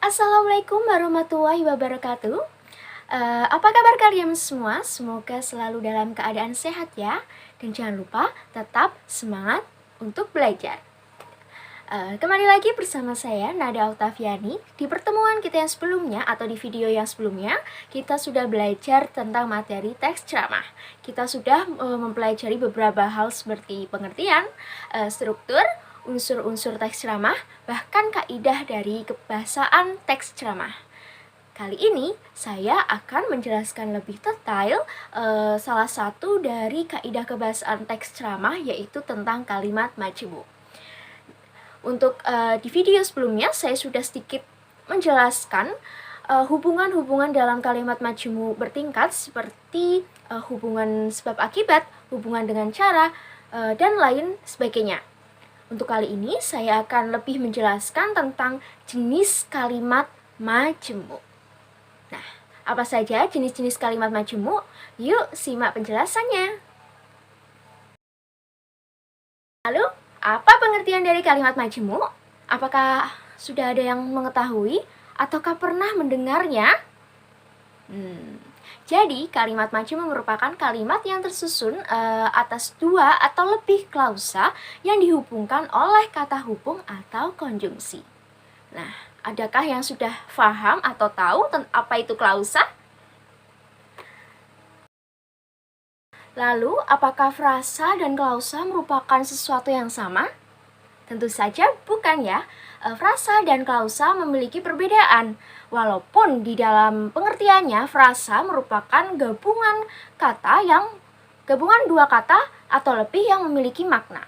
Assalamualaikum warahmatullahi wabarakatuh. Apa kabar kalian semua? Semoga selalu dalam keadaan sehat ya. Dan jangan lupa tetap semangat untuk belajar. Kembali lagi bersama saya Nada Oktaviani. Di pertemuan kita yang sebelumnya atau di video yang sebelumnya, kita sudah belajar tentang materi teks ceramah. Kita sudah mempelajari beberapa hal seperti pengertian, struktur, unsur-unsur teks ceramah, bahkan kaidah dari kebahasaan teks ceramah. Kali ini saya akan menjelaskan lebih detail salah satu dari kaidah kebahasaan teks ceramah, yaitu tentang kalimat majemuk. Untuk di video sebelumnya saya sudah sedikit menjelaskan hubungan-hubungan dalam kalimat majemuk bertingkat seperti hubungan sebab akibat, hubungan dengan cara, dan lain sebagainya. Untuk kali ini saya akan lebih menjelaskan tentang jenis kalimat majemuk. Nah, apa saja jenis-jenis kalimat majemuk? Yuk simak penjelasannya. Lalu, apa pengertian dari kalimat majemuk? Apakah sudah ada yang mengetahui ataukah pernah mendengarnya? Jadi, kalimat majemuk merupakan kalimat yang tersusun atas dua atau lebih klausa yang dihubungkan oleh kata hubung atau konjungsi. Nah, adakah yang sudah paham atau tahu apa itu klausa? Lalu, apakah frasa dan klausa merupakan sesuatu yang sama? Tentu saja bukan ya. Frasa dan klausa memiliki perbedaan. Walaupun di dalam pengertiannya frasa merupakan gabungan dua kata atau lebih yang memiliki makna.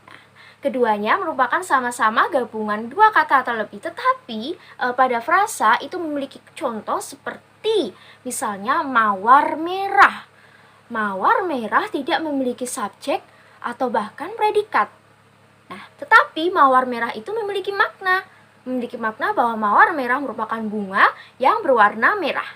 Nah, keduanya merupakan sama-sama gabungan dua kata atau lebih, tetapi pada frasa itu memiliki contoh seperti misalnya mawar merah. Mawar merah tidak memiliki subjek atau bahkan predikat. Nah, tetapi mawar merah itu memiliki makna bahwa mawar merah merupakan bunga yang berwarna merah.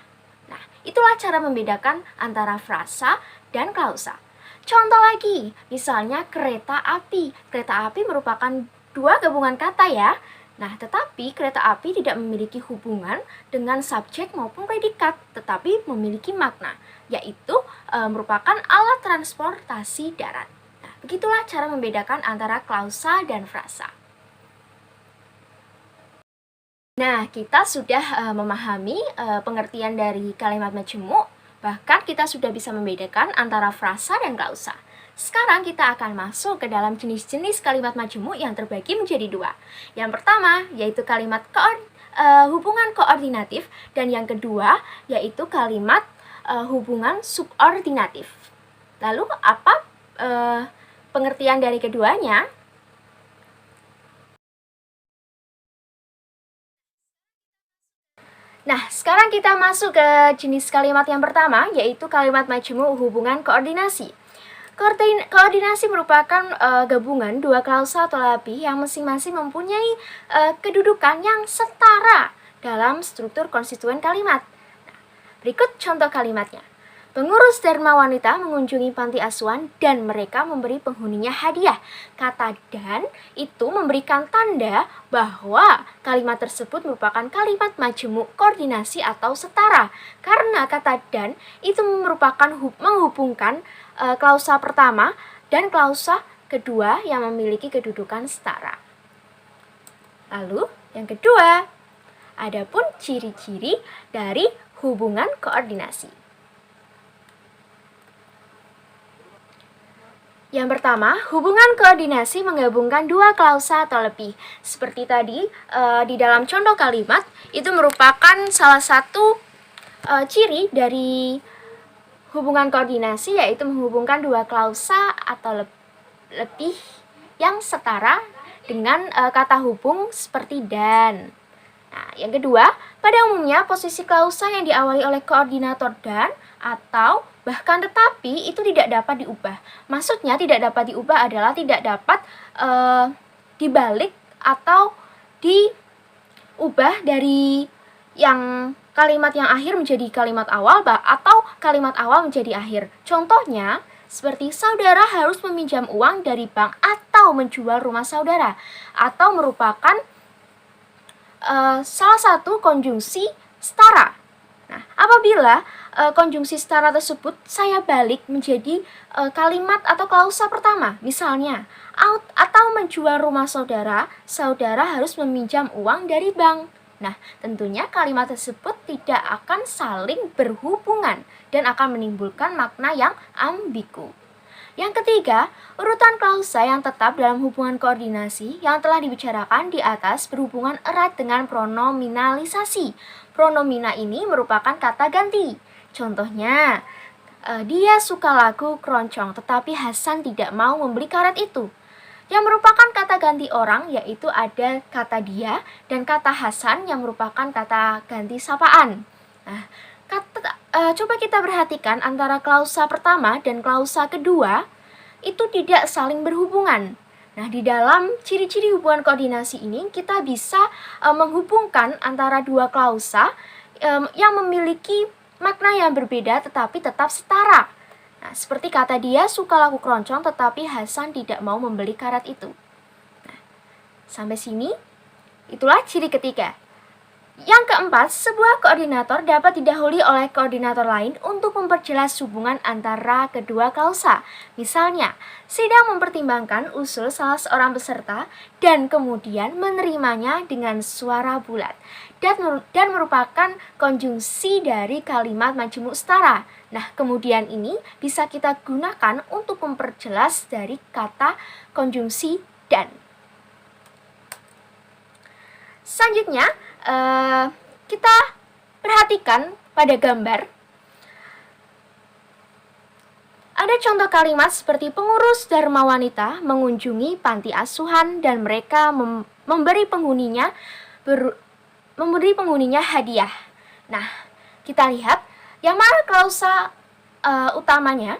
Nah, itulah cara membedakan antara frasa dan klausa. Contoh lagi, misalnya kereta api. Kereta api merupakan dua gabungan kata ya. Nah, tetapi kereta api tidak memiliki hubungan dengan subjek maupun predikat, tetapi memiliki makna, yaitu merupakan alat transportasi darat. Nah, begitulah cara membedakan antara klausa dan frasa. Nah, kita sudah memahami pengertian dari kalimat majemuk, bahkan kita sudah bisa membedakan antara frasa dan klausa. Sekarang kita akan masuk ke dalam jenis-jenis kalimat majemuk yang terbagi menjadi dua. Yang pertama yaitu kalimat hubungan koordinatif, dan yang kedua yaitu kalimat hubungan subordinatif. Lalu apa pengertian dari keduanya? Nah, sekarang kita masuk ke jenis kalimat yang pertama, yaitu kalimat majemuk hubungan koordinasi. Koordinasi merupakan gabungan dua klausa atau lebih yang masing-masing mempunyai kedudukan yang setara dalam struktur konstituen kalimat. Nah, berikut contoh kalimatnya. Pengurus Dharma wanita mengunjungi panti asuhan dan mereka memberi penghuninya hadiah. Kata dan itu memberikan tanda bahwa kalimat tersebut merupakan kalimat majemuk koordinasi atau setara. Karena kata dan itu merupakan menghubungkan klausa pertama dan klausa kedua yang memiliki kedudukan setara. Lalu yang kedua, adapun ciri-ciri dari hubungan koordinasi. Yang pertama, hubungan koordinasi menggabungkan dua klausa atau lebih. Seperti tadi, di dalam contoh kalimat, itu merupakan salah satu ciri dari hubungan koordinasi, yaitu menghubungkan dua klausa atau lebih yang setara dengan kata hubung seperti dan. Nah, yang kedua, pada umumnya posisi klausa yang diawali oleh koordinator dan atau bahkan tetapi itu tidak dapat diubah. Maksudnya tidak dapat diubah adalah tidak dapat dibalik atau diubah dari yang kalimat yang akhir menjadi kalimat awal atau kalimat awal menjadi akhir. Contohnya seperti saudara harus meminjam uang dari bank atau menjual rumah saudara, atau merupakan salah satu konjungsi setara. Nah, apabila konjungsi setara tersebut saya balik menjadi kalimat atau klausa pertama, misalnya atau menjual rumah saudara, saudara harus meminjam uang dari bank. Nah, tentunya kalimat tersebut tidak akan saling berhubungan dan akan menimbulkan makna yang ambigu. Yang ketiga, urutan klausa yang tetap dalam hubungan koordinasi yang telah dibicarakan di atas berhubungan erat dengan pronominalisasi. Pronomina ini merupakan kata ganti. Contohnya, dia suka lagu keroncong, tetapi Hasan tidak mau membeli karet itu. Yang merupakan kata ganti orang yaitu ada kata dia dan kata Hasan yang merupakan kata ganti sapaan. Nah, coba kita perhatikan antara klausa pertama dan klausa kedua itu tidak saling berhubungan. Nah, di dalam ciri-ciri hubungan koordinasi ini kita bisa menghubungkan antara dua klausa yang memiliki makna yang berbeda tetapi tetap setara. Nah, seperti kata dia suka lagu keroncong tetapi Hasan tidak mau membeli karet itu. Nah, sampai sini itulah ciri ketiga. Yang keempat, sebuah koordinator dapat didahului oleh koordinator lain untuk memperjelas hubungan antara kedua klausa. Misalnya, sedang mempertimbangkan usul salah seorang peserta dan kemudian menerimanya dengan suara bulat dan merupakan konjungsi dari kalimat majemuk setara. Nah, kemudian ini bisa kita gunakan untuk memperjelas dari kata konjungsi dan. Selanjutnya, kita perhatikan pada gambar. Ada contoh kalimat seperti pengurus Dharma Wanita mengunjungi panti asuhan dan mereka memberi penghuninya hadiah. Nah, kita lihat yang mana klausa utamanya,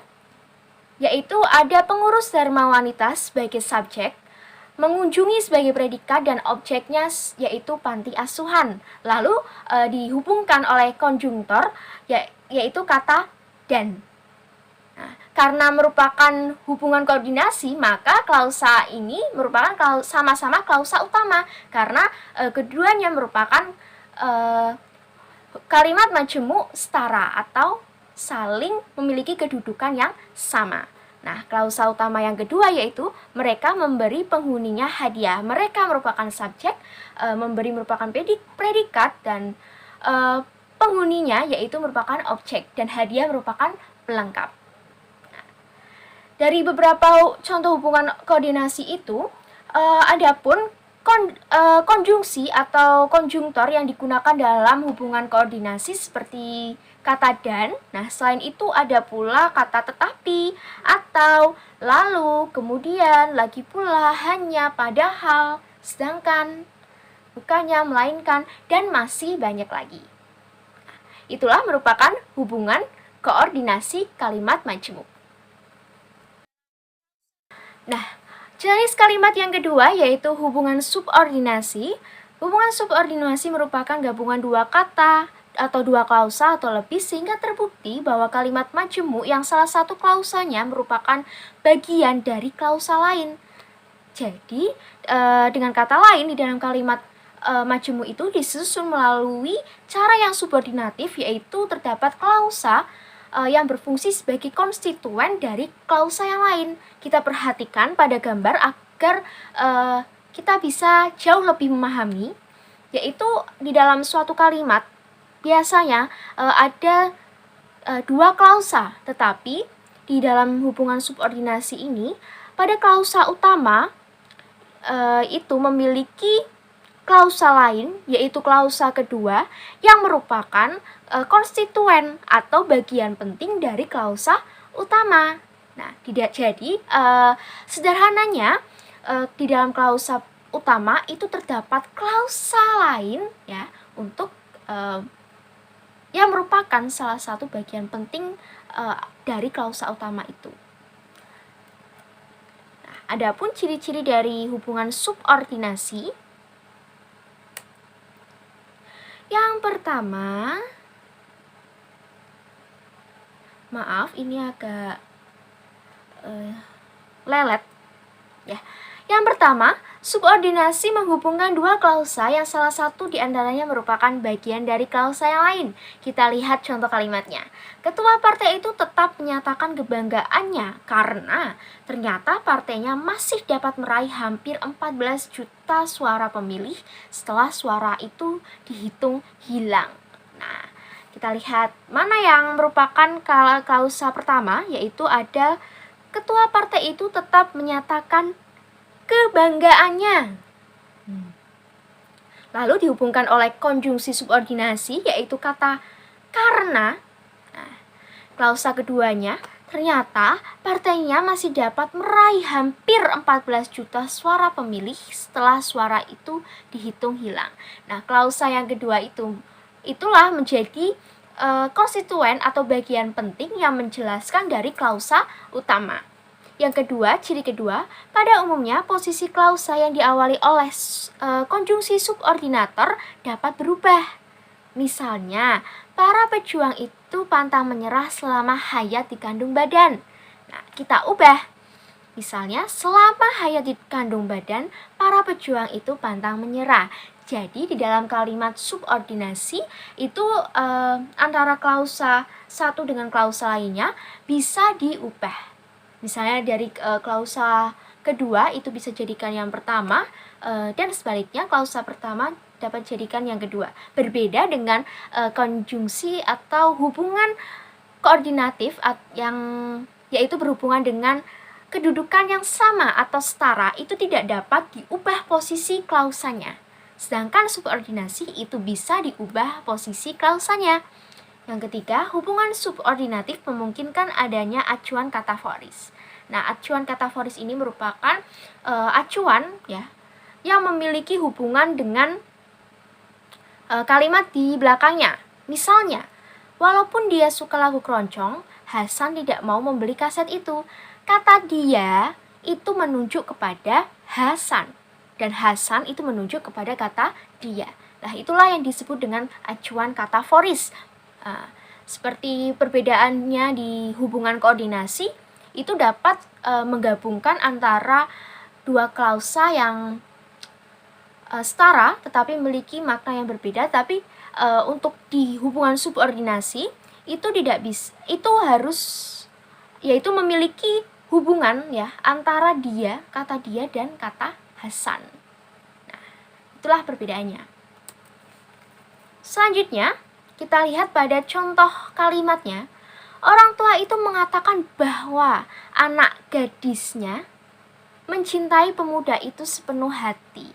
yaitu ada pengurus Dharma Wanita sebagai subjek, mengunjungi sebagai predikat dan objeknya yaitu panti asuhan. Lalu dihubungkan oleh konjungtor yaitu kata dan. Nah, karena merupakan hubungan koordinasi, maka klausa ini merupakan sama-sama klausa utama karena keduanya merupakan kalimat majemuk setara atau saling memiliki kedudukan yang sama. Nah, klausa utama yang kedua yaitu mereka memberi penghuninya hadiah. Mereka merupakan subjek, memberi merupakan predikat dan penghuninya yaitu merupakan objek dan hadiah merupakan pelengkap. Nah, dari beberapa contoh hubungan koordinasi itu, adapun konjungsi atau konjungtor yang digunakan dalam hubungan koordinasi seperti kata dan. Nah, selain itu ada pula kata tetapi, atau, lalu, kemudian, lagi pula, hanya, padahal, sedangkan, bukannya, melainkan, dan masih banyak lagi. Itulah merupakan hubungan koordinasi kalimat majemuk. Nah, jenis kalimat yang kedua yaitu hubungan subordinasi. Hubungan subordinasi merupakan gabungan dua kata atau dua klausa atau lebih sehingga terbukti bahwa kalimat majemuk yang salah satu klausanya merupakan bagian dari klausa lain. Jadi, dengan kata lain di dalam kalimat majemuk itu disusun melalui cara yang subordinatif, yaitu terdapat klausa yang berfungsi sebagai konstituen dari klausa yang lain. Kita perhatikan pada gambar agar kita bisa jauh lebih memahami, yaitu di dalam suatu kalimat biasanya ada dua klausa, tetapi di dalam hubungan subordinasi ini pada klausa utama itu memiliki klausa lain, yaitu klausa kedua yang merupakan konstituen atau bagian penting dari klausa utama. Nah, jadi sederhananya di dalam klausa utama itu terdapat klausa lain ya untuk yang merupakan salah satu bagian penting dari klausa utama itu. Nah, adapun ciri-ciri dari hubungan subordinasi, yang pertama, maaf ini agak lelet ya. Yang pertama, Subordinasi menghubungkan dua klausa yang salah satu diantaranya merupakan bagian dari klausa yang lain. Kita lihat contoh kalimatnya. Ketua partai itu tetap menyatakan kebanggaannya karena ternyata partainya masih dapat meraih hampir 14 juta suara pemilih setelah suara itu dihitung hilang. Nah, kita lihat mana yang merupakan klausa pertama, yaitu ada ketua partai itu tetap menyatakan kebanggaannya. Lalu dihubungkan oleh konjungsi subordinasi, yaitu kata karena. Nah, klausa keduanya, ternyata partainya masih dapat meraih hampir 14 juta suara pemilih setelah suara itu dihitung hilang. Nah, klausa yang kedua itulah menjadi konstituen atau bagian penting yang menjelaskan dari klausa utama. Yang kedua, ciri kedua, pada umumnya posisi klausa yang diawali oleh konjungsi subordinator dapat berubah. Misalnya, para pejuang itu pantang menyerah selama hayat di kandung badan. Nah, kita ubah. Misalnya, selama hayat di kandung badan, para pejuang itu pantang menyerah. Jadi, di dalam kalimat subordinasi itu antara klausa satu dengan klausa lainnya bisa diubah. Misalnya dari klausa kedua itu bisa jadikan yang pertama, dan sebaliknya klausa pertama dapat jadikan yang kedua. Berbeda dengan konjungsi atau hubungan koordinatif yang yaitu berhubungan dengan kedudukan yang sama atau setara, itu tidak dapat diubah posisi klausanya. Sedangkan subordinasi itu bisa diubah posisi klausanya. Yang ketiga, hubungan subordinatif memungkinkan adanya acuan kataforis. Nah, acuan kataforis ini merupakan acuan ya yang memiliki hubungan dengan kalimat di belakangnya. Misalnya, walaupun dia suka lagu keroncong, Hasan tidak mau membeli kaset itu. Kata dia itu menunjuk kepada Hasan, dan Hasan itu menunjuk kepada kata dia. Nah, itulah yang disebut dengan acuan kataforis. Seperti perbedaannya di hubungan koordinasi, itu dapat menggabungkan antara dua klausa yang setara tetapi memiliki makna yang berbeda. Tapi untuk di hubungan subordinasi itu tidak bisa, itu harus yaitu memiliki hubungan ya antara dia, kata dia dan kata Hasan. Nah, itulah perbedaannya. Selanjutnya kita lihat pada contoh kalimatnya. Orang tua itu mengatakan bahwa anak gadisnya mencintai pemuda itu sepenuh hati.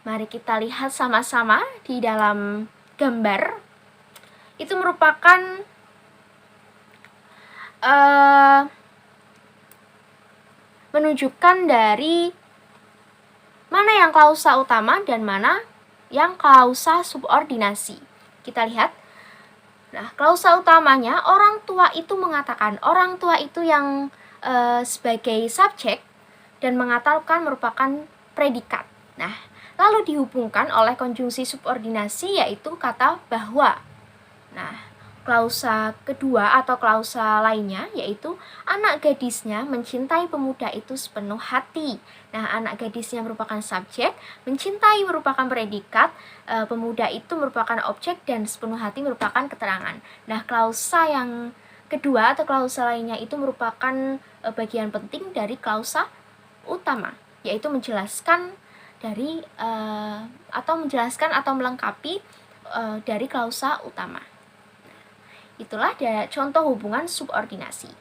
Mari kita lihat sama-sama di dalam gambar. Itu merupakan menunjukkan dari mana yang klausa utama dan mana yang klausa subordinasi. Kita lihat. Nah, klausa utamanya orang tua itu mengatakan, orang tua itu yang sebagai subjek dan mengatakan merupakan predikat. Nah, lalu dihubungkan oleh konjungsi subordinasi yaitu kata bahwa. Nah, klausa kedua atau klausa lainnya yaitu anak gadisnya mencintai pemuda itu sepenuh hati. Nah, anak gadisnya merupakan subjek, mencintai merupakan predikat, pemuda itu merupakan objek, dan sepenuh hati merupakan keterangan. Nah, klausa yang kedua atau klausa lainnya itu merupakan bagian penting dari klausa utama, yaitu menjelaskan dari atau melengkapi dari klausa utama. Itulah contoh hubungan subordinasi.